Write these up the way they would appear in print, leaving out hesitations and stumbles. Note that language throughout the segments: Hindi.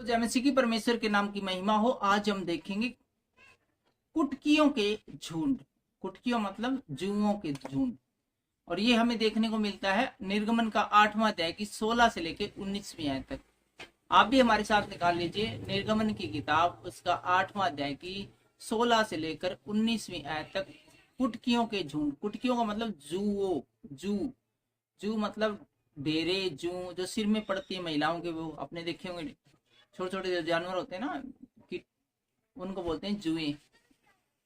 जय मसीह की परमेश्वर के नाम की महिमा हो। आज हम देखेंगे कुटकियों के झुंड। कुटकियों मतलब जुओं के झुंड। और ये हमें देखने को मिलता है निर्गमन का 8वां अध्याय की 16 से लेकर 19वीं आयत तक। आप भी हमारे साथ निकाल लीजिए निर्गमन की किताब, उसका 8वां अध्याय की 16 से लेकर 19वीं आयत तक। कुटकियों के झुंड। कुटकियों का मतलब जुओ। जू जू मतलब डेरे, जू जो सिर में पड़ती है महिलाओं के, वो अपने देखे होंगे छोटे छोटे जो जानवर होते हैं ना, कि उनको बोलते हैं जुए।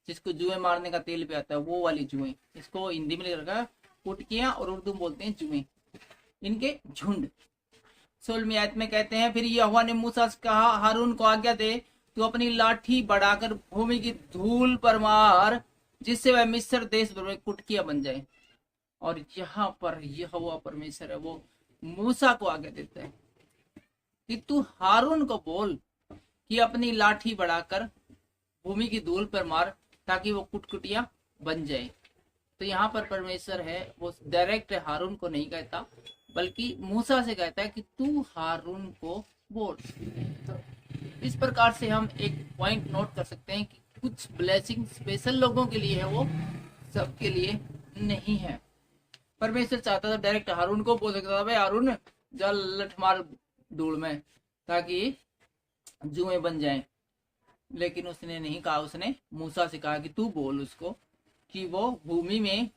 जिसको जुए मारने का तेल भी आता है, वो वाली जुए। इसको हिंदी में लिखा कुटकियां और उर्दू में बोलते हैं जुए। इनके झुंड। 16वीं आयत में कहते हैं, फिर यहोवा ने मूसा से कहा, हारून को आज्ञा दे, तू अपनी लाठी बढ़ाकर भूमि की धूल पर मार, जिससे वह मिस्र देश भर में कुटकियां बन जाए। और यहाँ पर यहोवा परमेश्वर है, वो मूसा को आज्ञा देता है कि तू हारून को बोल कि अपनी लाठी बढ़ाकर भूमि की धूल पर मार, ताकि वो कुटकुटिया बन जाए। तो यहाँ पर परमेश्वर है, वो डायरेक्ट हारून को नहीं कहता, बल्कि मूसा से कहता है कि तू हारून को बोल। तो इस प्रकार से हम एक पॉइंट नोट कर सकते हैं कि कुछ ब्लेसिंग स्पेशल लोगों के लिए है, वो सबके लिए नहीं है। परमेश्वर चाहता था डायरेक्ट हारून को बोल सकता था, भाई हारून जा लठ मार धूल में, ताकि जुएं बन जाएं। लेकिन उसने नहीं कहा, उसने मूसा से कहा कि तू बोल उसको कि वो भूमि में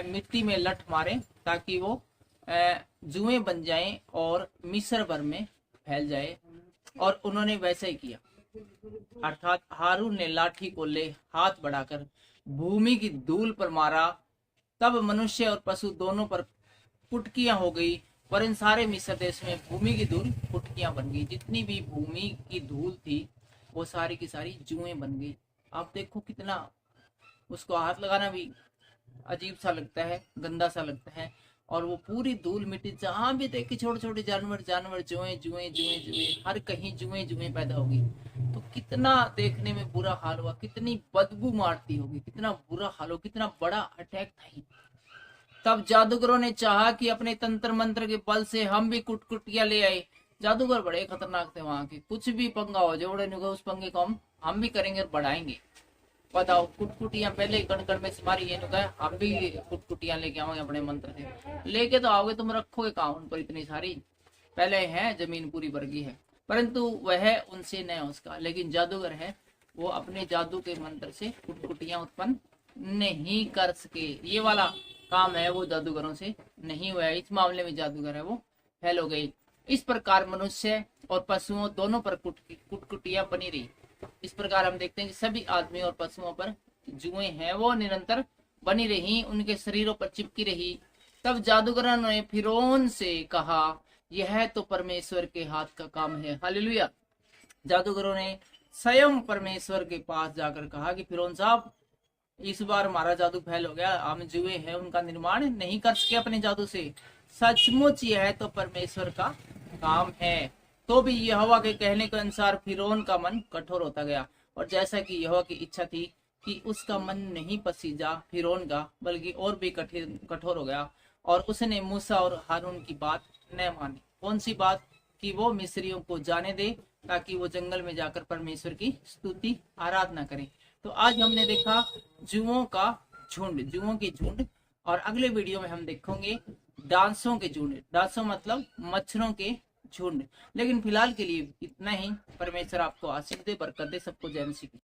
मिट्टी में लठ मारे, ताकि वो जुएं बन जाएं और मिस्र भर में फैल जाए। और उन्होंने वैसा ही किया, अर्थात हारून ने लाठी को ले हाथ बढ़ाकर भूमि की धूल पर मारा। तब मनुष्य और पशु दोनों पर कुटकियां हो गई, पर इन सारे मिस्र देश में भूमि की धूल कुटकियां बन गई। जितनी भी भूमि की धूल थी, वो सारी की सारी जुएं बन गई। आप देखो कितना, उसको हाथ लगाना भी अजीब सा लगता है, गंदा सा लगता है। और वो पूरी धूल मिट्टी, जहां भी देखी छोटे छोटे जानवर जुएं जुएं जुएं जुएं, हर कहीं जुएं जुएं पैदा होगी। तो कितना देखने में बुरा हाल हुआ, कितनी बदबू मारती होगी, कितना बुरा हाल हो, कितना बड़ा अटैक था। तब जादूगरों ने चाहा कि अपने तंत्र मंत्र के बल से हम भी कुटकुटिया ले आए। जादूगर बड़े खतरनाक थे वहां के, कुछ भी पंगा हो जोड़े नहीं, उस पंगे को हम भी करेंगे और बढ़ाएंगे। बताओ, कुटकुटियां पहले कण कण में मारी, ये हम भी कुटकुटियां लेके आओगे अपने मंत्र से। लेके तो आओगे, तुम रखोगे कहाँ उन पर इतनी सारी, पहले है जमीन पूरी वर्गी है। परंतु वह उनसे न उसका, लेकिन जादूगर है, वो अपने जादू के मंत्र से कुटकुटियां उत्पन्न नहीं कर सके। ये वाला काम है वो जादूगरों से नहीं हुआ है। इस मामले में जादूगर है, वो फेल हो गई। इस प्रकार मनुष्य और पशुओं दोनों पर कुटकुटियां बनी रही। इस प्रकार हम देखते हैं कि सभी आदमी और पशुओं पर जुएं हैं, वो निरंतर बनी रही, उनके शरीरों पर चिपकी रही। तब जादूगरों ने फिरौन से कहा, यह तो परमेश्वर के हाथ का काम है। हालेलुया। जादूगरों ने स्वयं परमेश्वर के पास जाकर कहा कि फिरौन साहब, इस बार हमारा जादू फेल हो गया, हम जुए हैं, उनका निर्माण नहीं कर सके अपने जादू से। सचमुच यह तो परमेश्वर का काम है। तो भी यहोवा के कहने के अनुसार फिरौन का मन कठोर होता गया, और जैसा कि यहोवा की इच्छा थी कि उसका मन नहीं पसीजा फिरौन का, बल्कि और भी कठोर हो गया। और उसने मूसा और हारून की बात न मानी। कौन सी बात? कि वो मिस्रियों को जाने दे, ताकि वो जंगल में जाकर परमेश्वर की स्तुति आराधना करें। तो आज हमने देखा जुओं का झुंड, जुओं के झुंड। और अगले वीडियो में हम देखेंगे डांसों के झुंड। डांसों मतलब मच्छरों के झुंड। लेकिन फिलहाल के लिए इतना ही। परमेश्वर आपको आशीष दे, बरकत दे। सबको जय मसीह की।